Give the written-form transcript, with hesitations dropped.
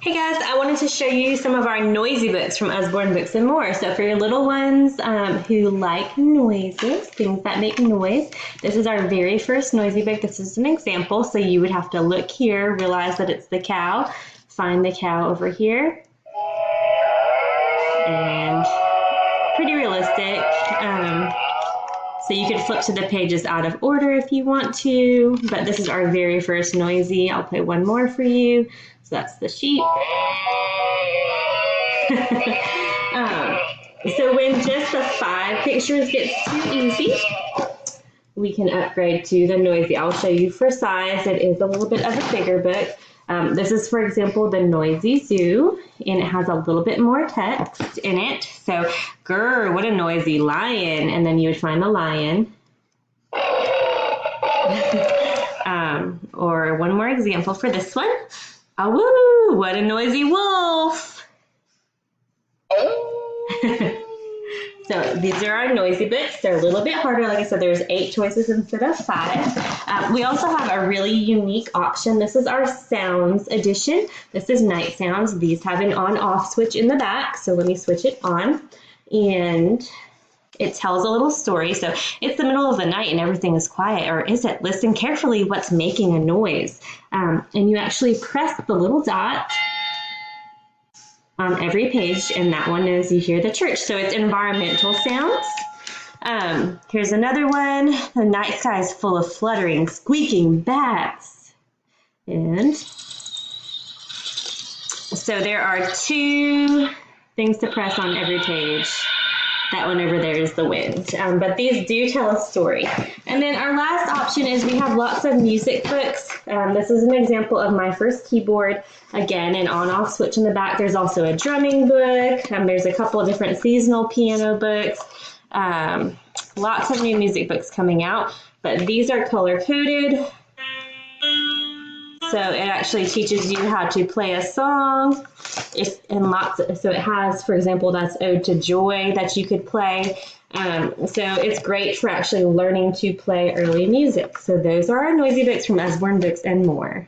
Hey guys, I wanted to show you some of our noisy books from Usborne Books and More. So for your little ones who like noises, things that make noise, this is our very first noisy book. This is an example, so you would have to look here, realize that it's the cow, find the cow over here, and pretty realistic. So you could flip to the pages out of order if you want to, but this is our very first noisy. I'll play one more for you. So that's the sheep. So when just the 5 pictures gets too easy, we can upgrade to the noisy. I'll show you for size. It is a little bit of a bigger book. This is, for example, the Noisy Zoo, and it has a little bit more text in it. So, grr, what a noisy lion. And then you would find the lion. Or one more example for this one. Awoo, what a noisy wolf. So these are our noisy books. They're a little bit harder. Like I said, there's 8 choices instead of 5. We also have a really unique option. This is our sounds edition. This is night sounds. These have an on-off switch in the back. So let me switch it on. And it tells a little story. So it's the middle of the night and everything is quiet. Or is it? Listen carefully what's making a noise. And you actually press the little dot on every page, and that one knows you hear the church. So it's environmental sounds. Here's another one. The night sky is full of fluttering, squeaking bats. And so there are 2 things to press on every page. That one over there is the wind. But these do tell a story. And then our last option is we have lots of music books. This is an example of My First Keyboard. Again, an on-off switch in the back. There's also a drumming book. There's a couple of different seasonal piano books. Lots of new music books coming out. But these are color-coded. So it actually teaches you how to play a song. So it has, for example, that's Ode to Joy that you could play. So it's great for actually learning to play early music. So those are our noisy books from Usborne Books and More.